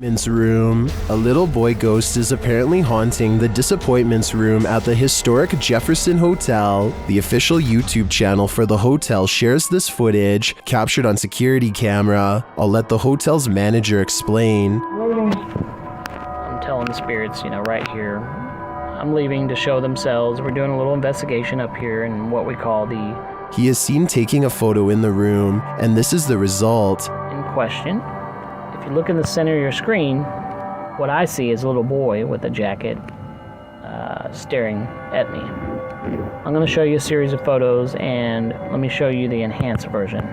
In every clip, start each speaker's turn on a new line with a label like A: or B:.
A: Room. A little boy ghost is apparently haunting the disappointments room at the historic Jefferson Hotel. The official YouTube channel for the hotel shares this footage, captured on security camera. I'll let the hotel's manager explain.
B: I'm telling the spirits, right here, I'm leaving to show themselves. We're doing a little investigation up here in what we call the...
A: He is seen taking a photo in the room, and this is the result.
B: In question. If you look in the center of your screen, what I see is a little boy with a jacket staring at me. I'm going to show you a series of photos, and let me show you the enhanced version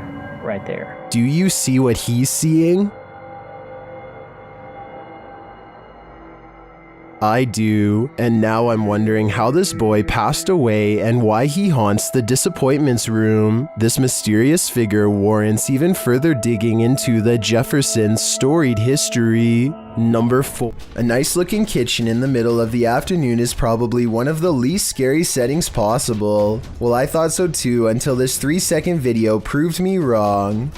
B: right there.
A: Do you see what he's seeing? I do, and now I'm wondering how this boy passed away and why he haunts the disappointments room. This mysterious figure warrants even further digging into the Jefferson's storied history. Number 4. A nice looking kitchen in the middle of the afternoon is probably one of the least scary settings possible. Well, I thought so too until this 3-second video proved me wrong.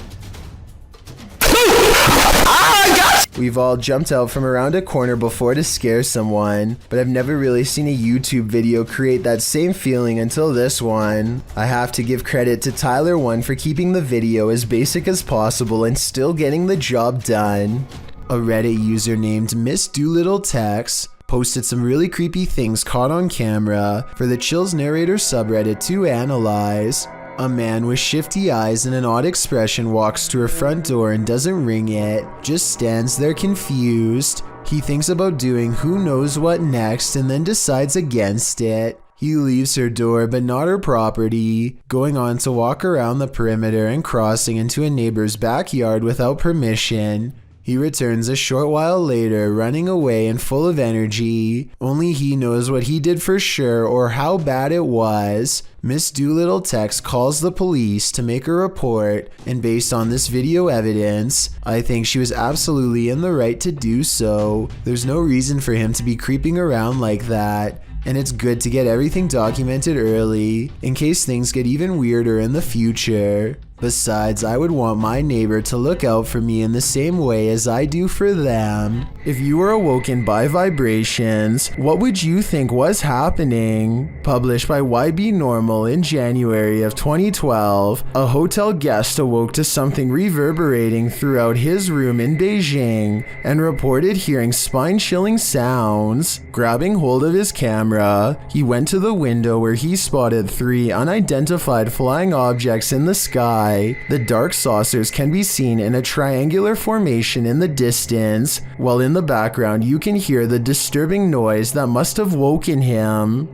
A: We've all jumped out from around a corner before to scare someone, but I've never really seen a YouTube video create that same feeling until this one. I have to give credit to Tyler1 for keeping the video as basic as possible and still getting the job done. A Reddit user named Miss Doolittle Tex posted some really creepy things caught on camera for the Chills Narrator subreddit to analyze. A man with shifty eyes and an odd expression walks to her front door and doesn't ring it, just stands there confused. He thinks about doing who knows what next and then decides against it. He leaves her door but not her property, going on to walk around the perimeter and crossing into a neighbor's backyard without permission. He returns a short while later, running away and full of energy. Only he knows what he did for sure or how bad it was. Miss Doolittle Tex calls the police to make a report, and based on this video evidence, I think she was absolutely in the right to do so. There's no reason for him to be creeping around like that. And it's good to get everything documented early, in case things get even weirder in the future. Besides, I would want my neighbor to look out for me in the same way as I do for them. If you were awoken by vibrations, what would you think was happening? Published by YB Normal in January of 2012, a hotel guest awoke to something reverberating throughout his room in Beijing and reported hearing spine-chilling sounds. Grabbing hold of his camera, he went to the window where he spotted 3 unidentified flying objects in the sky. The dark saucers can be seen in a triangular formation in the distance, while in the background you can hear the disturbing noise that must have woken him.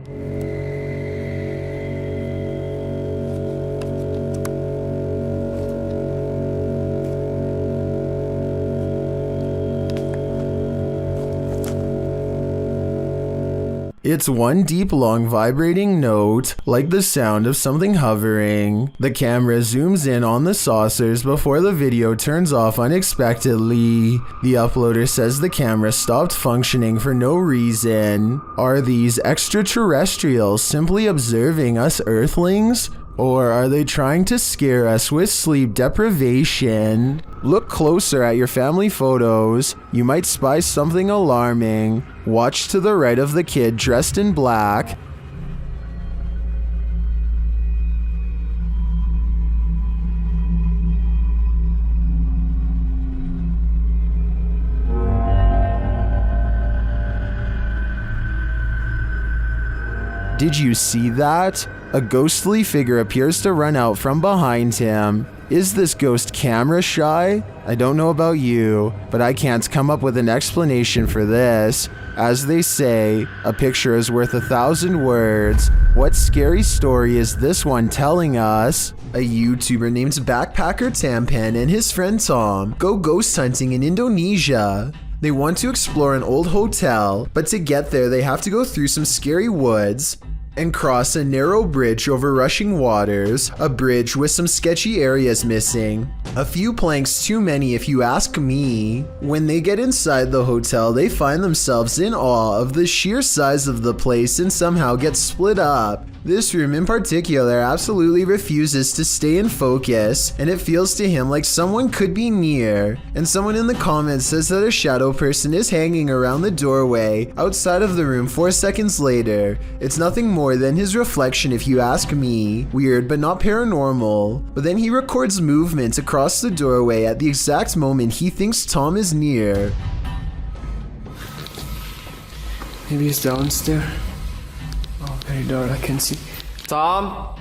A: It's one deep, long, vibrating note, like the sound of something hovering. The camera zooms in on the saucers before the video turns off unexpectedly. The uploader says the camera stopped functioning for no reason. Are these extraterrestrials simply observing us Earthlings? Or are they trying to scare us with sleep deprivation? Look closer at your family photos. You might spy something alarming. Watch to the right of the kid dressed in black. Did you see that? A ghostly figure appears to run out from behind him. Is this ghost camera shy? I don't know about you, but I can't come up with an explanation for this. As they say, a picture is worth 1,000 words. What scary story is this one telling us? A YouTuber named Backpacker Tampan and his friend Tom go ghost hunting in Indonesia. They want to explore an old hotel, but to get there they have to go through some scary woods. and cross a narrow bridge over rushing waters, a bridge with some sketchy areas missing. A few planks too many if you ask me. When they get inside the hotel, they find themselves in awe of the sheer size of the place and somehow get split up. This room in particular absolutely refuses to stay in focus, and it feels to him like someone could be near. And someone in the comments says that a shadow person is hanging around the doorway outside of the room 4 seconds later. It's nothing more than his reflection if you ask me. Weird but not paranormal. But then he records movement across the doorway at the exact moment he thinks Tom is near.
C: Maybe he's downstairs. Oh, very dark, I can see. Tom?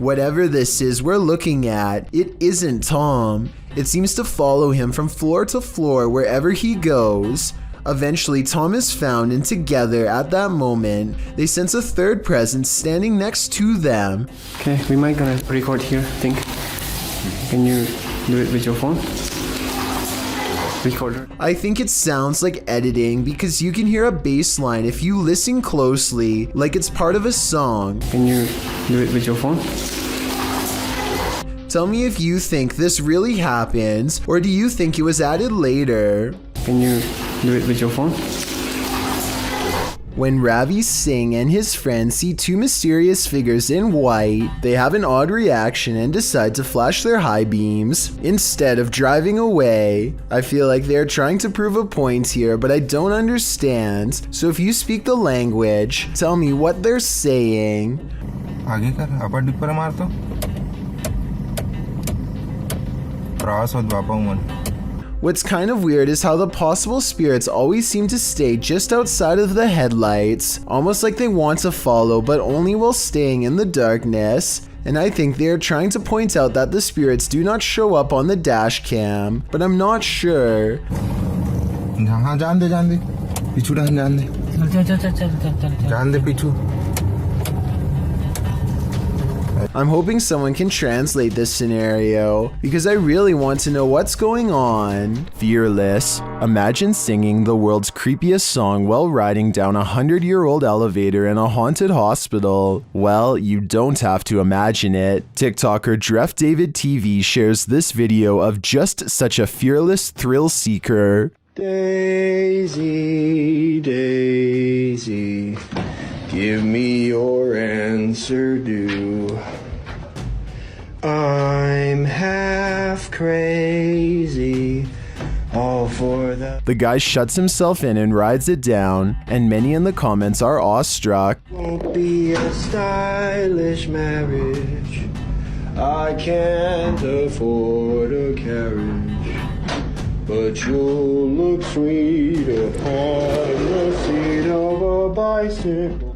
A: Whatever this is we're looking at, it isn't Tom. It seems to follow him from floor to floor wherever he goes. Eventually, Tom is found, and together at that moment, they sense a third presence standing next to them.
C: Okay, we might gonna record here, I think. Can you do it with your phone? Recorder.
A: I think it sounds like editing because you can hear a bass line if you listen closely, like it's part of a song.
C: Can you do it with your phone?
A: Tell me if you think this really happens, or do you think it was added later?
C: Can you do it with your phone?
A: When Ravi Singh and his friends see two mysterious figures in white, they have an odd reaction and decide to flash their high beams instead of driving away. I feel like they are trying to prove a point here, but I don't understand. So if you speak the language, tell me what they're saying.
D: आगे कर अपन dip पर मार तो प्रवास होत बापा मन.
A: What's kind of weird is how the possible spirits always seem to stay just outside of the headlights, almost like they want to follow but only while staying in the darkness. And I think they are trying to point out that the spirits do not show up on the dash cam, but I'm not sure.
D: हाँ जान दे पीछू जान दे पीछू.
A: I'm hoping someone can translate this scenario because I really want to know what's going on. Fearless. Imagine singing the world's creepiest song while riding down a 100-year-old elevator in a haunted hospital. Well, you don't have to imagine it. TikToker Dref David TV shares this video of just such a fearless thrill seeker. Daisy, Daisy, give me your answer due. I'm half crazy, all for the... The guy shuts himself in and rides it down, and many in the comments are awestruck. Won't be a stylish marriage. I can't afford a carriage, but you'll look sweet upon the seat of a bicycle.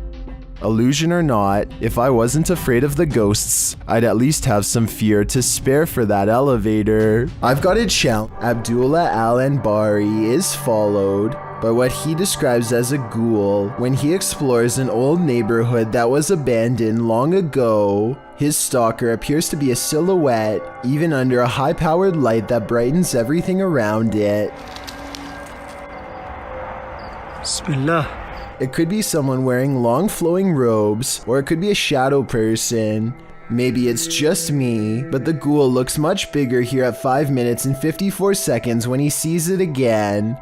A: Illusion or not, if I wasn't afraid of the ghosts, I'd at least have some fear to spare for that elevator. I've got a challenge. Abdullah Al-Anbari is followed by what he describes as a ghoul when he explores an old neighborhood that was abandoned long ago. His stalker appears to be a silhouette, even under a high-powered light that brightens everything around it.
C: Bismillah.
A: It could be someone wearing long flowing robes, or it could be a shadow person. Maybe it's just me, but the ghoul looks much bigger here at 5 minutes and 54 seconds when he sees it again.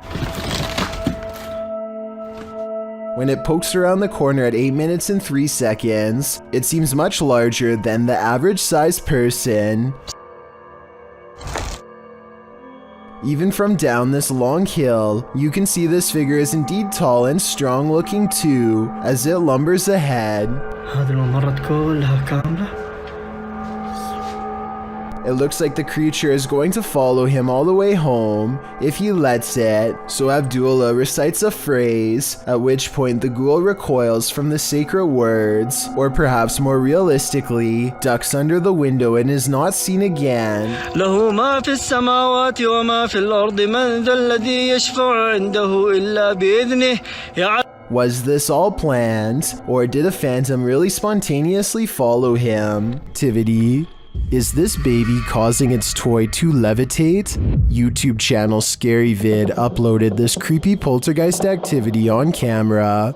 A: When it pokes around the corner at 8 minutes and 3 seconds, it seems much larger than the average sized person. Even from down this long hill, you can see this figure is indeed tall and strong looking too, as it lumbers ahead. It looks like the creature is going to follow him all the way home, if he lets it, so Abdullah recites a phrase, at which point the ghoul recoils from the sacred words, or perhaps more realistically, ducks under the window and is not seen again. Was this all planned, or did a phantom really spontaneously follow him? Tivity. Is this baby causing its toy to levitate? YouTube channel Scary Vid uploaded this creepy poltergeist activity on camera.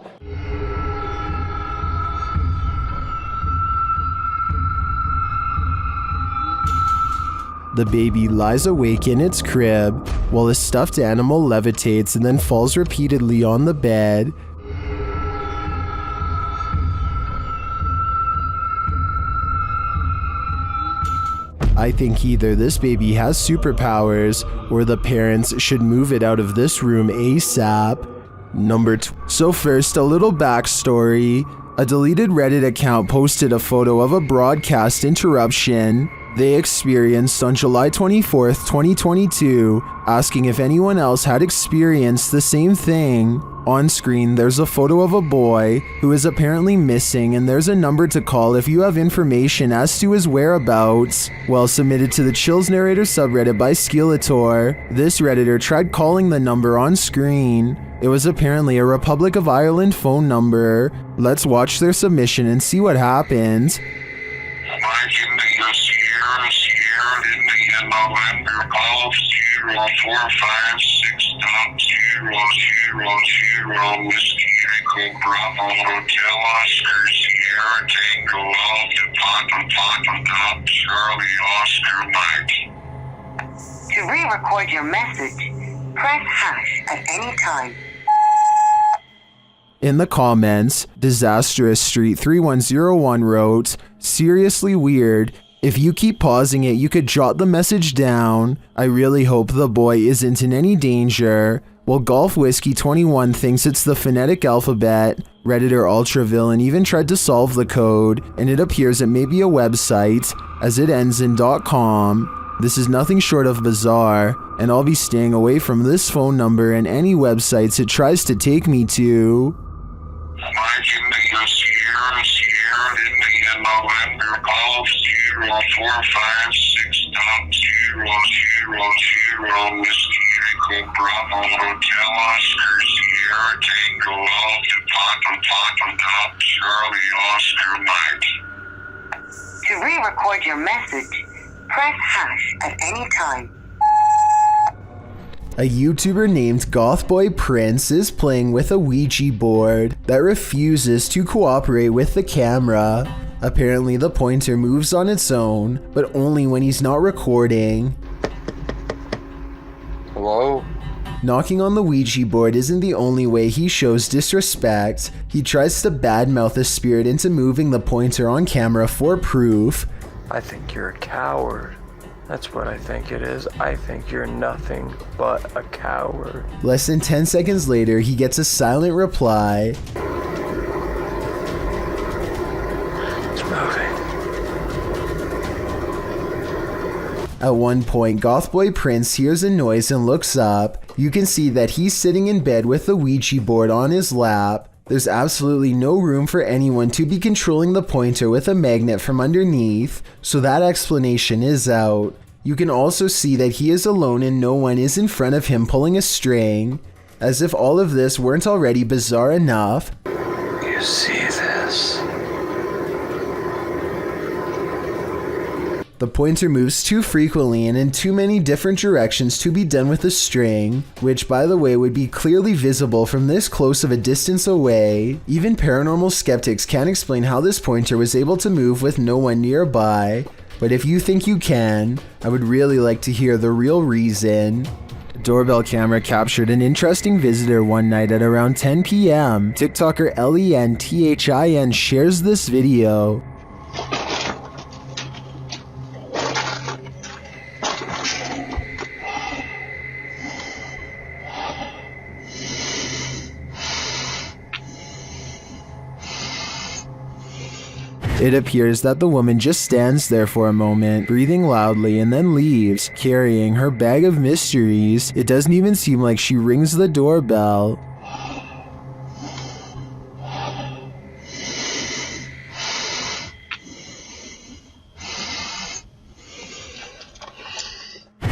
A: The baby lies awake in its crib while a stuffed animal levitates and then falls repeatedly on the bed. I think either this baby has superpowers or the parents should move it out of this room ASAP. Number 2. So first, a little backstory. A deleted Reddit account posted a photo of a broadcast interruption they experienced on July 24th, 2022, asking if anyone else had experienced the same thing. On screen, there's a photo of a boy who is apparently missing, and there's a number to call if you have information as to his whereabouts. Well, submitted to the Chills Narrator subreddit by Skeletor, this Redditor tried calling the number on screen. It was apparently a Republic of Ireland phone number. Let's watch their submission and see what happens.
E: November Golf 0456.000 Whiskey Echo Bravo Hotel Oscar Sierra Tango Alpha Papa Charlie Oscar Mike.
F: To re-record your message, press hash at any time.
A: In the comments, Disastrous Street 3101 wrote, "Seriously weird. If you keep pausing it, you could jot the message down. I really hope the boy isn't in any danger." While Golf Whiskey 21 thinks it's the phonetic alphabet, Redditor Ultravillain even tried to solve the code, and it appears it may be a website, as it ends in .com. This is nothing short of bizarre, and I'll be staying away from this phone number and any websites it tries to take me to.
E: November Golf 0456.000 Whiskey Echo Bravo Hotel Oscar Sierra Tango Alpha Papa Charlie Oscar Mike.
F: To re-record your message, press hash at any time.
A: A YouTuber named Gothboy Prince is playing with a Ouija board that refuses to cooperate with the camera. Apparently the pointer moves on its own, but only when he's not recording.
G: Hello?
A: Knocking on the Ouija board isn't the only way he shows disrespect. He tries to badmouth a spirit into moving the pointer on camera for proof.
G: I think you're a coward. That's what I think it is. I think you're nothing but a coward.
A: Less than 10 seconds later, he gets a silent reply.
G: It's moving.
A: At one point, Gothboy Prince hears a noise and looks up. You can see that he's sitting in bed with the Ouija board on his lap. There's absolutely no room for anyone to be controlling the pointer with a magnet from underneath, so that explanation is out. You can also see that he is alone and no one is in front of him pulling a string. As if all of this weren't already bizarre enough.
G: You see this?
A: The pointer moves too frequently and in too many different directions to be done with a string, which by the way would be clearly visible from this close of a distance away. Even paranormal skeptics can't explain how this pointer was able to move with no one nearby, but if you think you can, I would really like to hear the real reason. A doorbell camera captured an interesting visitor one night at around 10 p.m. TikToker LENTHIN shares this video. It appears that the woman just stands there for a moment, breathing loudly, and then leaves, carrying her bag of mysteries. It doesn't even seem like she rings the doorbell.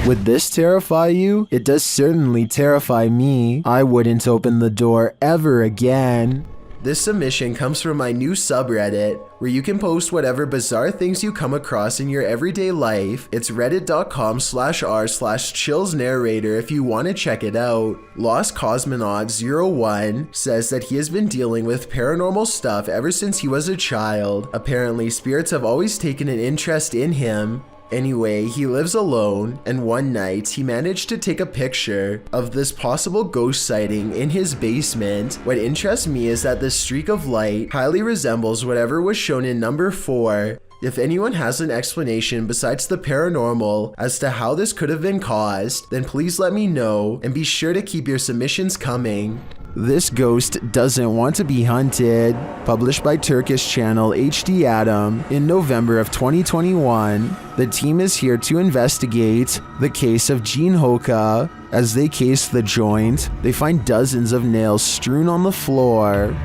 A: Would this terrify you? It does certainly terrify me. I wouldn't open the door ever again. This submission comes from my new subreddit, where you can post whatever bizarre things you come across in your everyday life. It's reddit.com/r/chillsnarrator if you want to check it out. Lost Cosmonaut 01 says that he has been dealing with paranormal stuff ever since he was a child. Apparently, spirits have always taken an interest in him, Anyway, he lives alone, and one night he managed to take a picture of this possible ghost sighting in his basement. What interests me is that this streak of light highly resembles whatever was shown in number 4. If anyone has an explanation besides the paranormal as to how this could have been caused, then please let me know, and be sure to keep your submissions coming. This ghost doesn't want to be hunted. Published by Turkish channel HD Adam in November of 2021. The team is here to investigate the case of Jin Hoka. As they case the joint, they find dozens of nails strewn on the floor.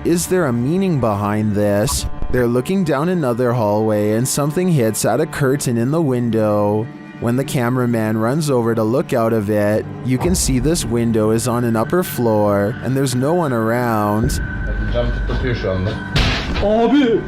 A: Is there a meaning behind this? They're looking down another hallway and something hits at a curtain in the window. When the cameraman runs over to look out of it, you can see this window is on an upper floor and there's no one around.
H: Cam tutlatıyor şu anda.
C: Abi!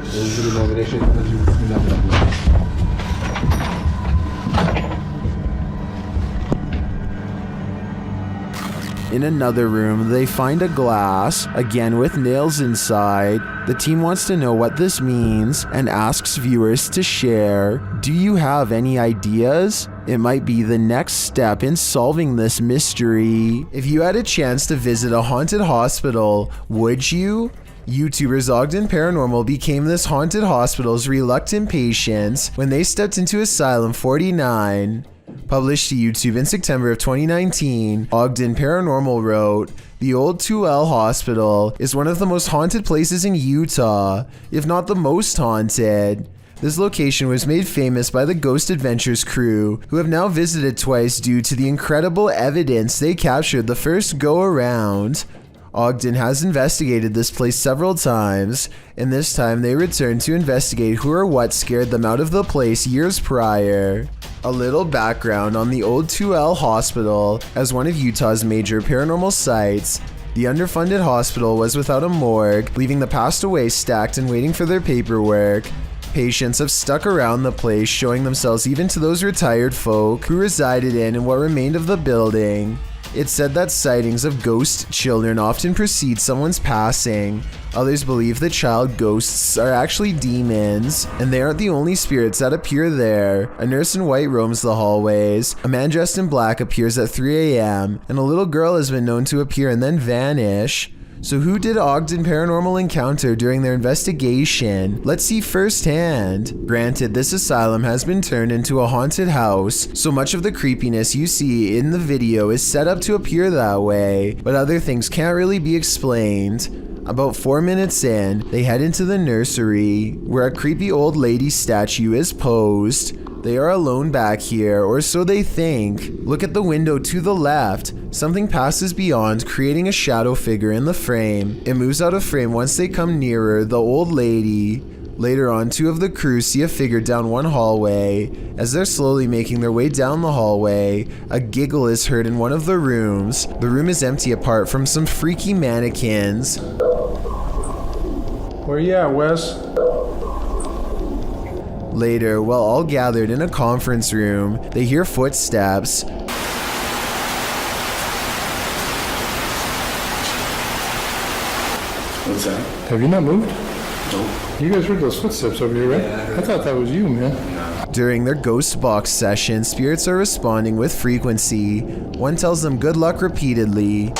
A: In another room, they find a glass, again with nails inside. The team wants to know what this means and asks viewers to share. Do you have any ideas? It might be the next step in solving this mystery. If you had a chance to visit a haunted hospital, would you? YouTubers Ogden Paranormal became this haunted hospital's reluctant patients when they stepped into Asylum 49. Published to YouTube in September of 2019, Ogden Paranormal wrote, "The old 2L Hospital is one of the most haunted places in Utah, if not the most haunted. This location was made famous by the Ghost Adventures crew, who have now visited twice due to the incredible evidence they captured the first go-around. Ogden has investigated this place several times, and this time they returned to investigate who or what scared them out of the place years prior." A little background on the old 2L Hospital. As one of Utah's major paranormal sites, the underfunded hospital was without a morgue, leaving the passed away stacked and waiting for their paperwork. Patients have stuck around the place, showing themselves even to those retired folk who resided in and what remained of the building. It's said that sightings of ghost children often precede someone's passing. Others believe the child ghosts are actually demons, and they aren't the only spirits that appear there. A nurse in white roams the hallways, a man dressed in black appears at 3 a.m., and a little girl has been known to appear and then vanish. So who did Ogden Paranormal encounter during their investigation? Let's see firsthand. Granted, this asylum has been turned into a haunted house, so much of the creepiness you see in the video is set up to appear that way, but other things can't really be explained. About 4 minutes in, they head into the nursery, where a creepy old lady statue is posed. They are alone back here, or so they think. Look at the window to the left. Something passes beyond, creating a shadow figure in the frame. It moves out of frame once they come nearer the old lady. Later on, 2 of the crew see a figure down one hallway. As they're slowly making their way down the hallway, a giggle is heard in one of the rooms. The room is empty apart from some freaky mannequins.
H: Where you at, Wes?
A: Later, while all gathered in a conference room, they hear footsteps.
C: What's that?
H: Have you not moved?
C: Nope.
H: You guys heard those footsteps over here, right?
C: Yeah,
H: I thought that was you, man.
A: During their ghost box session, spirits are responding with frequency. One tells them good luck repeatedly,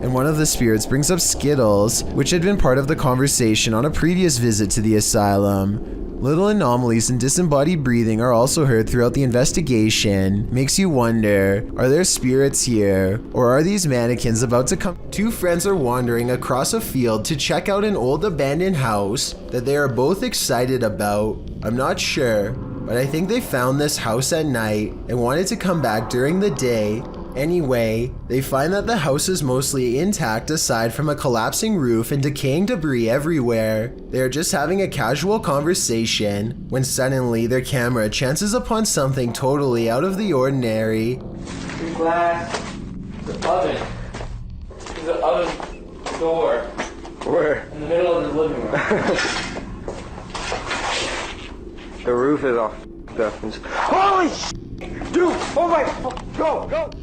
A: and one of the spirits brings up Skittles, which had been part of the conversation on a previous visit to the asylum. Little anomalies and disembodied breathing are also heard throughout the investigation. Makes you wonder, are there spirits here? Or are these mannequins about to come? 2 friends are wandering across a field to check out an old abandoned house that they are both excited about. I'm not sure, but I think they found this house at night and wanted to come back during the day. Anyway, they find that the house is mostly intact aside from a collapsing roof and decaying debris everywhere. They are just having a casual conversation when suddenly their camera chances upon something totally out of the ordinary.
B: Glass. The oven. There's an oven door.
G: Where?
B: In the middle of the living room.
G: The roof is off. Holy sh!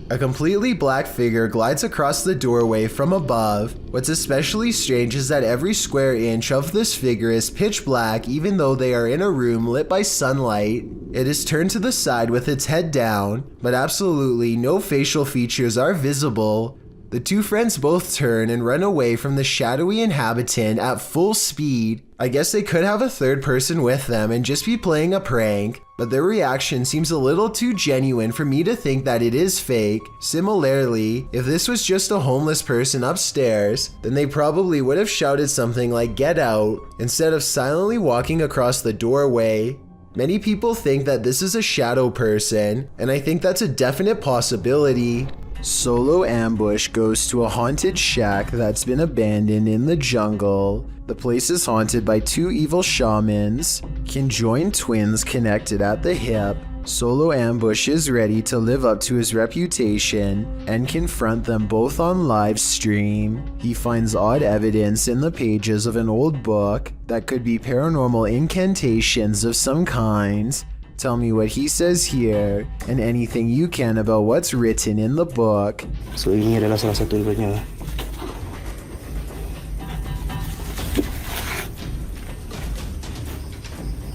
A: A completely black figure glides across the doorway from above. What's especially strange is that every square inch of this figure is pitch black, even though they are in a room lit by sunlight. It is turned to the side with its head down, but absolutely no facial features are visible. The two friends both turn and run away from the shadowy inhabitant at full speed. I guess they could have a third person with them and just be playing a prank, but their reaction seems a little too genuine for me to think that it is fake. Similarly, if this was just a homeless person upstairs, then they probably would have shouted something like "Get out" instead of silently walking across the doorway. Many people think that this is a shadow person, and I think that's a definite possibility. Solo Ambush goes to a haunted shack that's been abandoned in the jungle. The place is haunted by two evil shamans, conjoined twins connected at the hip. Solo Ambush is ready to live up to his reputation and confront them both on live stream. He finds odd evidence in the pages of an old book that could be paranormal incantations of some kind. Tell me what he says here, and anything you can about what's written in the book.
I: So ini adalah salah satu daripadanya.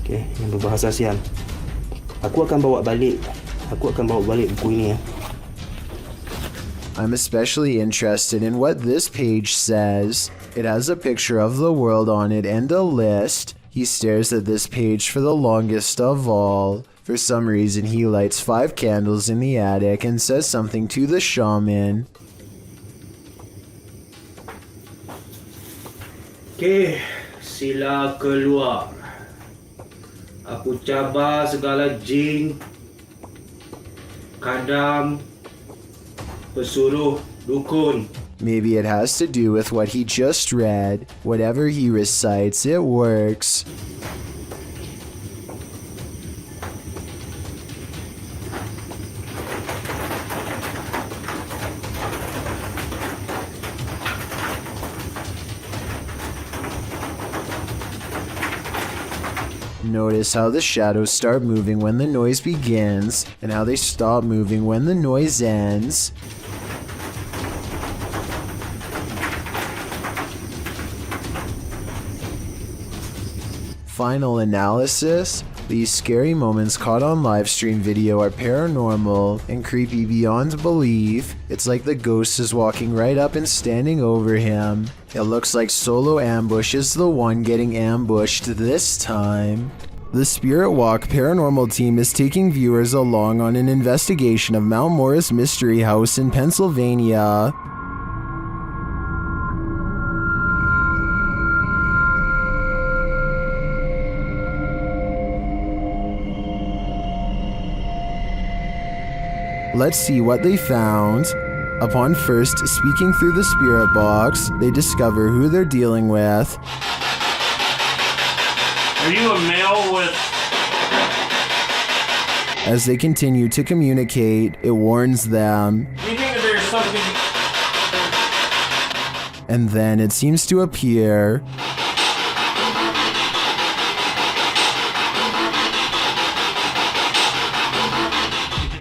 I: Okay, yang berbahasa ASEAN. Aku akan bawa balik buku ini ya.
A: I'm especially interested in what this page says. It has a picture of the world on it and a list. He stares at this page for the longest of all. For some reason, he lights 5 candles in the attic and says something to the shaman.
I: Okay, sila keluar. Aku cabar segala jin, kadam, pesuruh, dukun.
A: Maybe it has to do with what he just read. Whatever he recites, it works. Notice how the shadows start moving when the noise begins, and how they stop moving when the noise ends. Final analysis: these scary moments caught on livestream video are paranormal and creepy beyond belief. It's like the ghost is walking right up and standing over him. It looks like Solo Ambush is the one getting ambushed this time. The Spirit Walk paranormal team is taking viewers along on an investigation of Mount Morris Mystery House in Pennsylvania. Let's see what they found. Upon first speaking through the spirit box, they discover who they're dealing with.
J: Are you a male with...
A: As they continue to communicate, it warns them.
J: Do you think that there's something...
A: And then it seems to appear.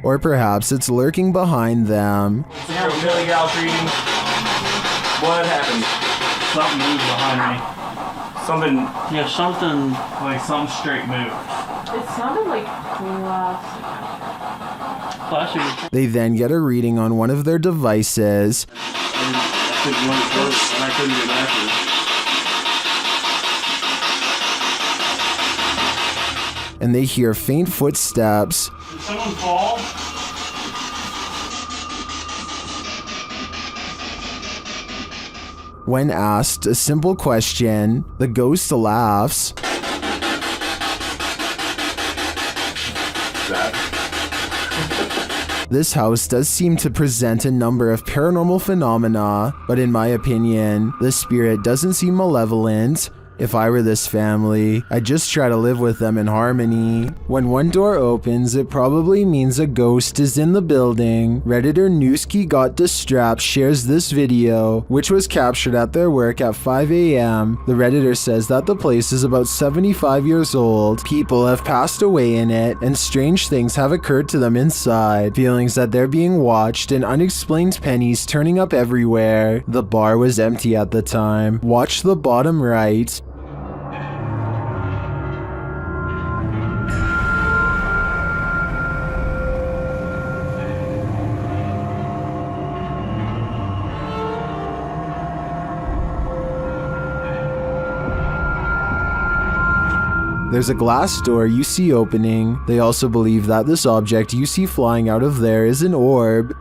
A: Or perhaps it's lurking behind them.
J: So you're a Billy Gal's reading. What happened? Something moved behind me. Something... Yeah, something... Like something straight moved.
K: It sounded like glass.
A: They then get a reading on one of their devices.
J: And I couldn't get backwards.
A: And they hear faint footsteps.
J: Did someone fall?
A: When asked a simple question, the ghost laughs. This house does seem to present a number of paranormal phenomena, but in my opinion, the spirit doesn't seem malevolent. If I were this family, I'd just try to live with them in harmony. When one door opens, it probably means a ghost is in the building. Redditor Newski Got the Strap shares this video, which was captured at their work at 5 a.m. The Redditor says that the place is about 75 years old. People have passed away in it, and strange things have occurred to them inside. Feelings that they're being watched and unexplained pennies turning up everywhere. The bar was empty at the time. Watch the bottom right. There's a glass door you see opening. They also believe that this object you see flying out of there is an orb.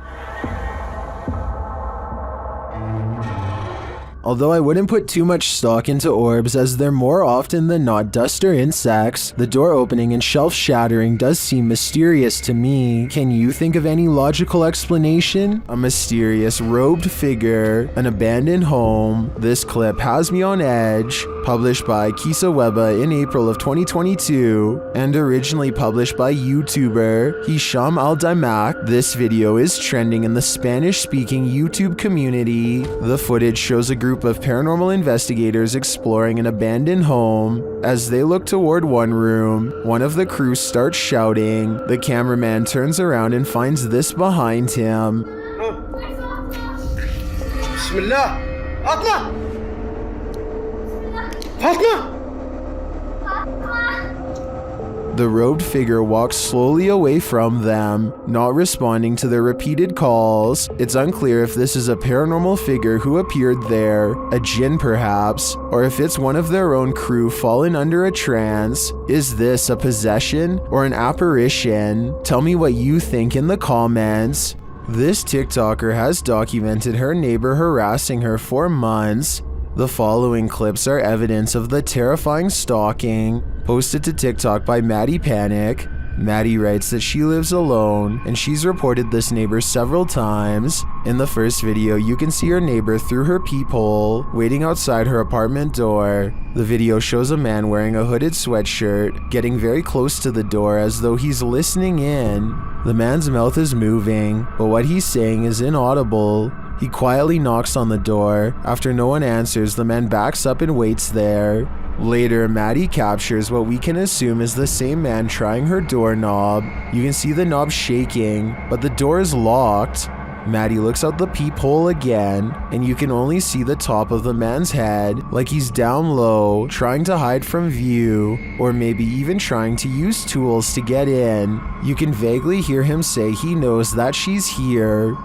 A: Although I wouldn't put too much stock into orbs as they're more often than not dust or insects, the door opening and shelf shattering does seem mysterious to me. Can you think of any logical explanation? A mysterious robed figure, an abandoned home. This clip has me on edge. Published by Kisa Weba in April of 2022 and originally published by YouTuber Hisham Al-Daimak. This video is trending in the Spanish-speaking YouTube community. The footage shows a group of paranormal investigators exploring an abandoned home. As they look toward one room, one of the crew starts shouting. The cameraman turns around and finds this behind him.
L: Bismillah! Atla!
A: The robed figure walks slowly away from them, not responding to their repeated calls. It's unclear if this is a paranormal figure who appeared there, a jinn perhaps, or if it's one of their own crew fallen under a trance. Is this a possession or an apparition? Tell me what you think in the comments. This TikToker has documented her neighbor harassing her for months. The following clips are evidence of the terrifying stalking. Posted to TikTok by Maddie Panic. Maddie writes that she lives alone and she's reported this neighbor several times. In the first video, you can see her neighbor through her peephole, waiting outside her apartment door. The video shows a man wearing a hooded sweatshirt, getting very close to the door as though he's listening in. The man's mouth is moving, but what he's saying is inaudible. He quietly knocks on the door. After no one answers, the man backs up and waits there. Later, Maddie captures what we can assume is the same man trying her doorknob. You can see the knob shaking, but the door is locked. Maddie looks out the peephole again, and you can only see the top of the man's head, like he's down low, trying to hide from view, or maybe even trying to use tools to get in. You can vaguely hear him say he knows that she's here.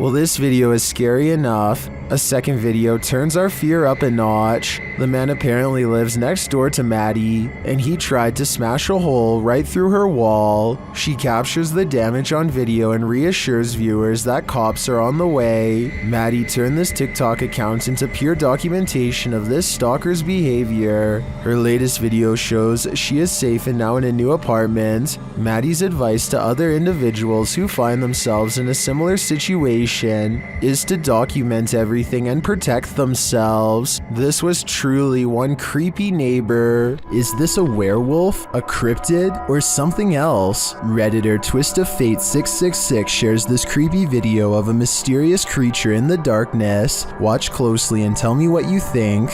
A: Well, this video is scary enough. A second video turns our fear up a notch. The man apparently lives next door to Maddie, and he tried to smash a hole right through her wall. She captures the damage on video and reassures viewers that cops are on the way. Maddie turned this TikTok account into pure documentation of this stalker's behavior. Her latest video shows she is safe and now in a new apartment. Maddie's advice to other individuals who find themselves in a similar situation is to document everything and protect themselves. This was truly one creepy neighbor. Is this a werewolf, a cryptid, or something else? Redditor Twist of Fate 666 shares this creepy video of a mysterious creature in the darkness. Watch closely and tell me what you think.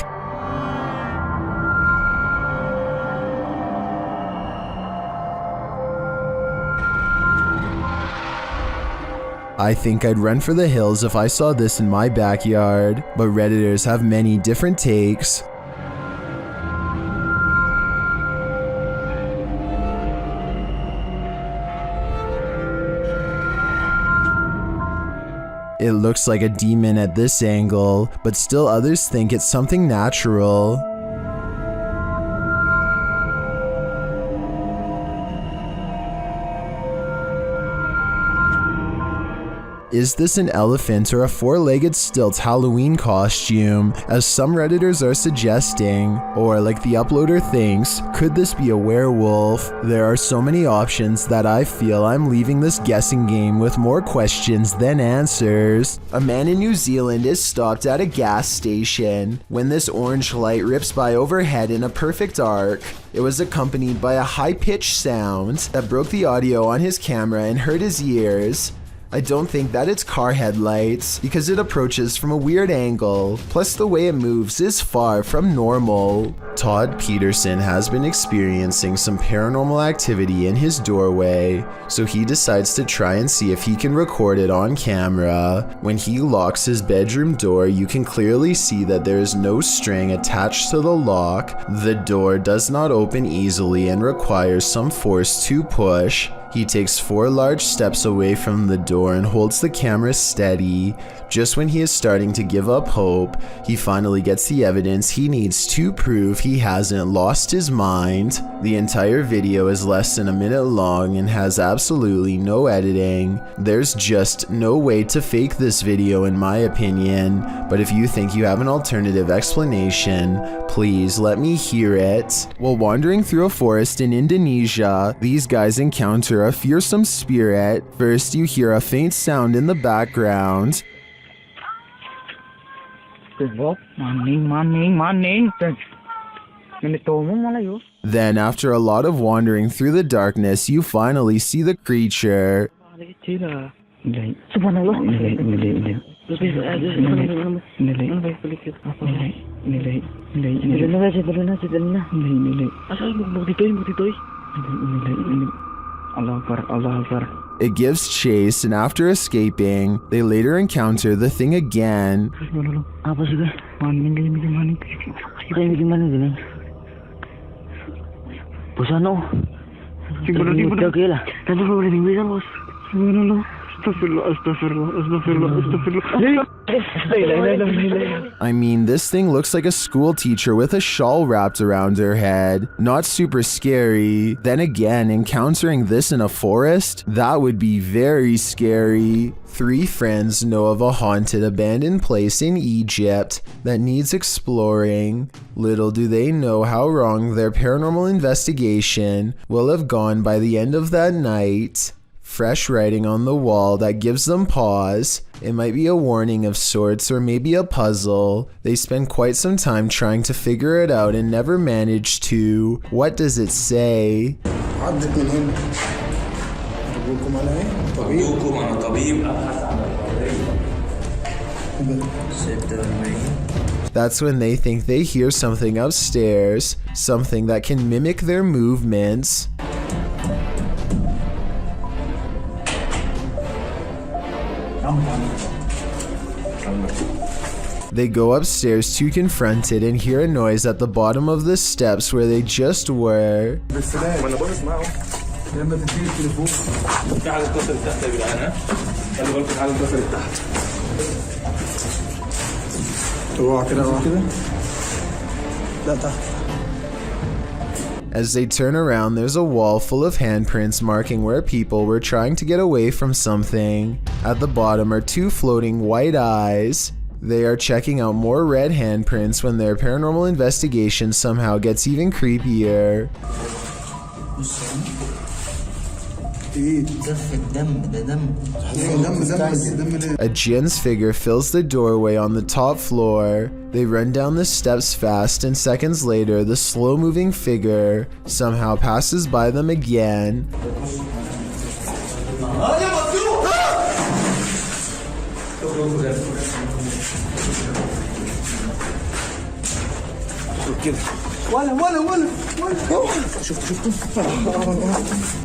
A: I think I'd run for the hills if I saw this in my backyard, but Redditors have many different takes. It looks like a demon at this angle, but still others think it's something natural. Is this an elephant or a four-legged stilt Halloween costume, as some Redditors are suggesting? Or, like the uploader thinks, could this be a werewolf? There are so many options that I feel I'm leaving this guessing game with more questions than answers. A man in New Zealand is stopped at a gas station when this orange light rips by overhead in a perfect arc. It was accompanied by a high-pitched sound that broke the audio on his camera and hurt his ears. I don't think that it's car headlights because it approaches from a weird angle, plus the way it moves is far from normal. Todd Peterson has been experiencing some paranormal activity in his doorway, so he decides to try and see if he can record it on camera. When he locks his bedroom door, you can clearly see that there is no string attached to the lock. The door does not open easily and requires some force to push. He takes 4 large steps away from the door and holds the camera steady. Just when he is starting to give up hope, he finally gets the evidence he needs to prove he hasn't lost his mind. The entire video is less than a minute long and has absolutely no editing. There's just no way to fake this video in my opinion, but if you think you have an alternative explanation, please let me hear it. While wandering through a forest in Indonesia, these guys encounter a fearsome spirit. First, you hear a faint sound in the background. Then, after a lot of wandering through the darkness, you finally see the creature. It gives chase, and after escaping, they later encounter the thing again. I mean, this thing looks like a school teacher with a shawl wrapped around her head. Not super scary. Then again, encountering this in a forest? That would be very scary. 3 friends know of a haunted abandoned place in Egypt that needs exploring. Little do they know how wrong their paranormal investigation will have gone by the end of that night. Fresh writing on the wall that gives them pause. It might be a warning of sorts or maybe a puzzle. They spend quite some time trying to figure it out and never manage to. What does it say? That's when they think they hear something upstairs, something that can mimic their movements. They go upstairs to confront it and hear a noise at the bottom of the steps where they just were. As they turn around, there's a wall full of handprints marking where people were trying to get away from something. At the bottom are 2 floating white eyes. They are checking out more red handprints when their paranormal investigation somehow gets even creepier. A jinn's figure fills the doorway on the top floor. They run down the steps fast, and seconds later, the slow-moving figure somehow passes by them again.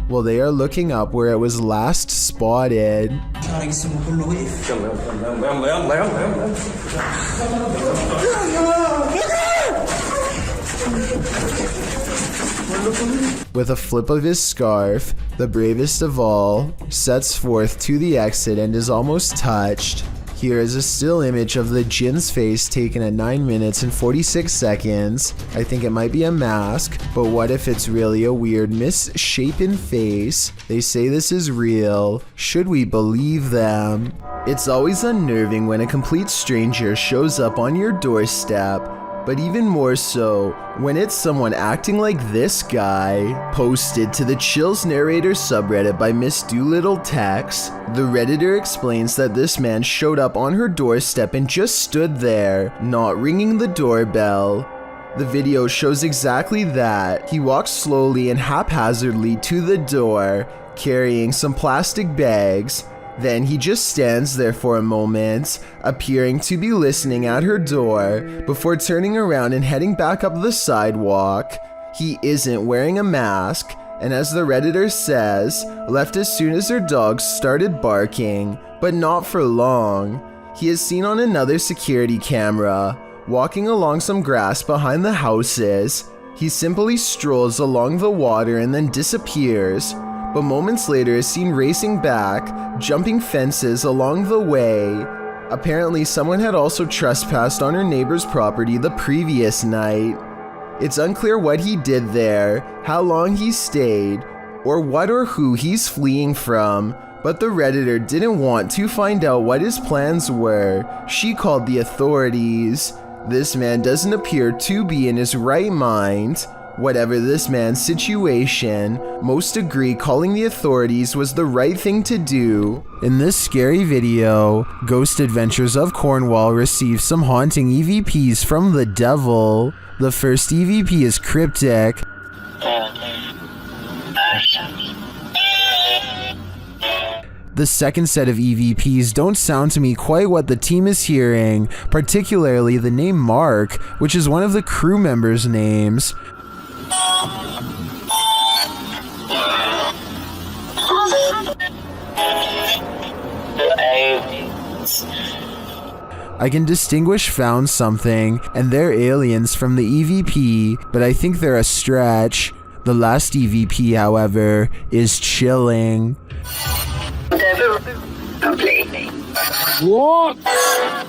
A: Well, they are looking up where it was last spotted. With a flip of his scarf, the bravest of all sets forth to the exit and is almost touched. Here is a still image of the jinn's face taken at 9 minutes and 46 seconds. I think it might be a mask, but what if it's really a weird misshapen face? They say this is real. Should we believe them? It's always unnerving when a complete stranger shows up on your doorstep, but even more so when it's someone acting like this guy. Posted to the Chills Narrator subreddit by Miss Doolittle Tex, the Redditor explains that this man showed up on her doorstep and just stood there, not ringing the doorbell. The video shows exactly that. He walks slowly and haphazardly to the door, carrying some plastic bags. Then he just stands there for a moment, appearing to be listening at her door, before turning around and heading back up the sidewalk. He isn't wearing a mask, and as the Redditor says, left as soon as her dogs started barking, but not for long. He is seen on another security camera, walking along some grass behind the houses. He simply strolls along the water and then disappears, but moments later is seen racing back, jumping fences along the way. Apparently someone had also trespassed on her neighbor's property the previous night. It's unclear what he did there, how long he stayed, or what or who he's fleeing from, but the Redditor didn't want to find out what his plans were. She called the authorities. This man doesn't appear to be in his right mind. Whatever this man's situation, most agree calling the authorities was the right thing to do. In this scary video, Ghost Adventures of Cornwall receives some haunting EVPs from the devil. The first EVP is cryptic. The second set of EVPs don't sound to me quite what the team is hearing, particularly the name Mark, which is one of the crew members' names. I can distinguish found something and they're aliens from the EVP, but I think they're a stretch. The last EVP, however, is chilling.
M: What?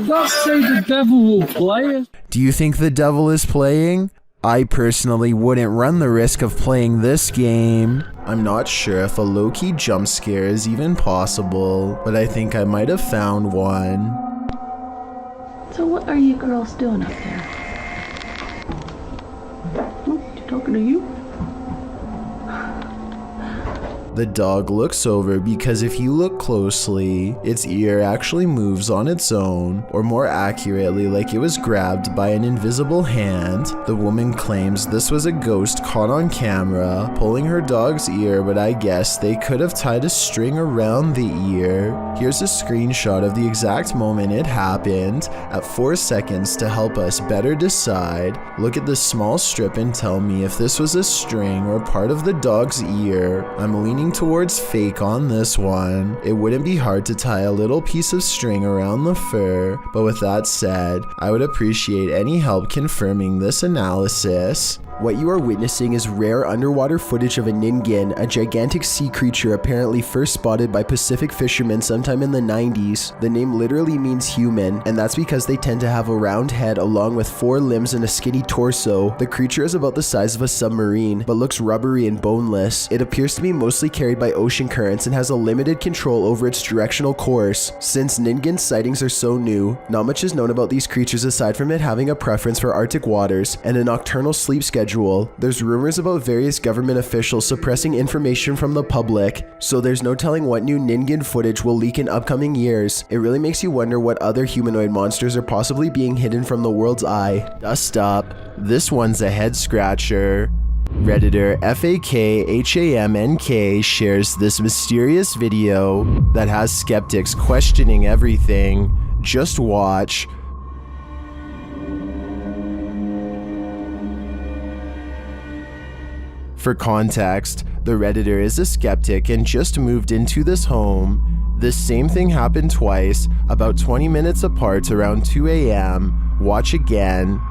M: Don't say the devil will play.
A: Do you think the devil is playing? I personally wouldn't run the risk of playing this game. I'm not sure if a low-key jump scare is even possible, but I think I might have found one.
K: So what are you girls doing up there? She talking to you?
A: The dog looks over because if you look closely, its ear actually moves on its own, or more accurately, like it was grabbed by an invisible hand. The woman claims this was a ghost caught on camera, pulling her dog's ear, but I guess they could have tied a string around the ear. Here's a screenshot of the exact moment it happened, at 4 seconds to help us better decide. Look at this small strip and tell me if this was a string or part of the dog's ear. I'm leaning towards fake on this one. It wouldn't be hard to tie a little piece of string around the fur, but with that said, I would appreciate any help confirming this analysis. What you are witnessing is rare underwater footage of a Ningan, a gigantic sea creature apparently first spotted by Pacific fishermen sometime in the 90s. The name literally means human, and that's because they tend to have a round head along with 4 limbs and a skinny torso. The creature is about the size of a submarine, but looks rubbery and boneless. It appears to be mostly carried by ocean currents and has a limited control over its directional course. Since Ningan sightings are so new, not much is known about these creatures aside from it having a preference for Arctic waters and a nocturnal sleep schedule. There's rumors about various government officials suppressing information from the public, so there's no telling what new Ningan footage will leak in upcoming years. It really makes you wonder what other humanoid monsters are possibly being hidden from the world's eye. Dust up. This one's a head scratcher. Redditor FAKHAMNK shares this mysterious video that has skeptics questioning everything. Just watch. For context, the Redditor is a skeptic and just moved into this home. This same thing happened twice, about 20 minutes apart around 2 a.m. Watch again.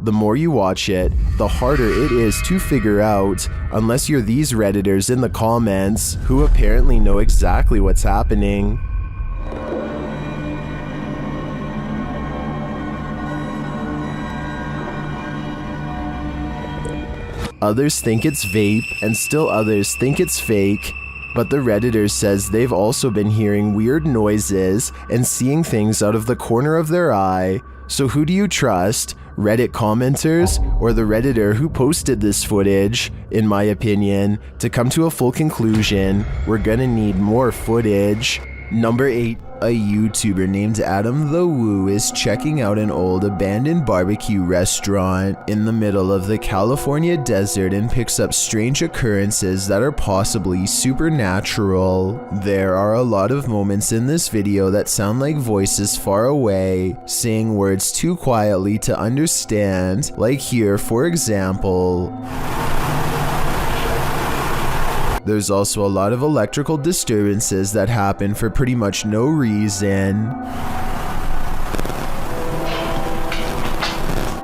A: The more you watch it, the harder it is to figure out, unless you're these Redditors in the comments, who apparently know exactly what's happening. Others think it's vape, and still others think it's fake. But the Redditor says they've also been hearing weird noises and seeing things out of the corner of their eye. So who do you trust? Reddit commenters or the Redditor who posted this footage? In my opinion, to come to a full conclusion, we're gonna need more footage. Number 8. A YouTuber named Adam the Woo is checking out an old abandoned barbecue restaurant in the middle of the California desert and picks up strange occurrences that are possibly supernatural. There are a lot of moments in this video that sound like voices far away, saying words too quietly to understand, like here for example. There's also a lot of electrical disturbances that happen for pretty much no reason.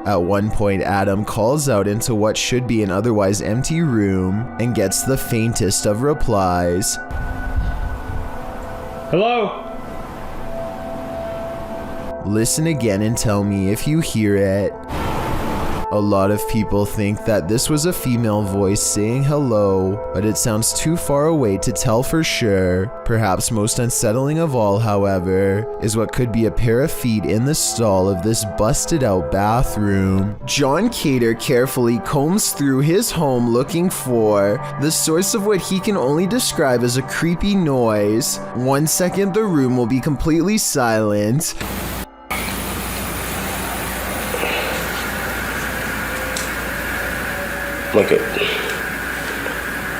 A: At one point, Adam calls out into what should be an otherwise empty room and gets the faintest of replies.
J: Hello?
A: Listen again and tell me if you hear it. A lot of people think that this was a female voice saying hello, but it sounds too far away to tell for sure. Perhaps most unsettling of all, however, is what could be a pair of feet in the stall of this busted out bathroom. John Cater carefully combs through his home looking for the source of what he can only describe as a creepy noise. 1 second the room will be completely silent.
I: Look at.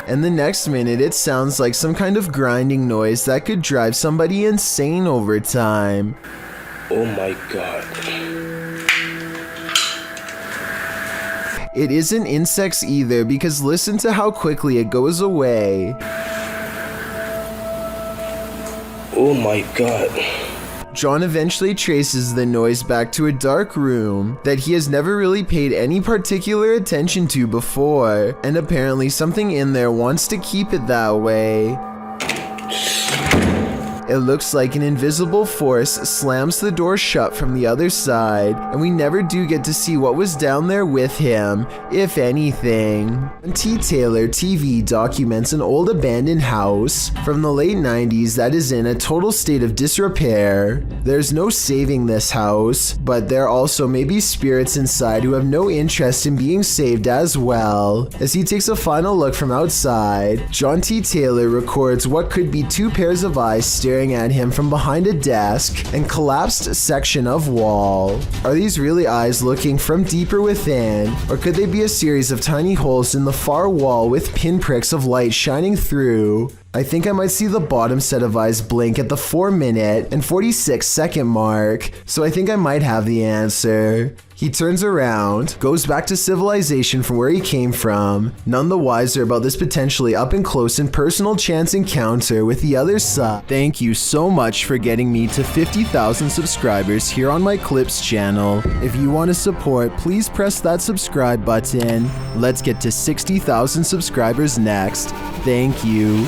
A: And the next minute it sounds like some kind of grinding noise that could drive somebody insane over time.
I: Oh my god.
A: It isn't insects either, because listen to how quickly it goes away.
I: Oh my god.
A: John eventually traces the noise back to a dark room that he has never really paid any particular attention to before, and apparently something in there wants to keep it that way. It looks like an invisible force slams the door shut from the other side, and we never do get to see what was down there with him, if anything. T. Taylor TV documents an old abandoned house from the late 90s that is in a total state of disrepair. There's no saving this house, but there also may be spirits inside who have no interest in being saved as well. As he takes a final look from outside, John T. Taylor records what could be 2 pairs of eyes staring at him from behind a desk and collapsed section of wall. Are these really eyes looking from deeper within, or could they be a series of tiny holes in the far wall with pinpricks of light shining through? I think I might see the bottom set of eyes blink at the 4-minute and 46-second mark, so I think I might have the answer. He turns around, goes back to civilization from where he came from, none the wiser about this potentially up-and-close and personal chance encounter with the other side. Thank you so much for getting me to 50,000 subscribers here on my Clips channel. If you want to support, please press that subscribe button. Let's get to 60,000 subscribers next. Thank you.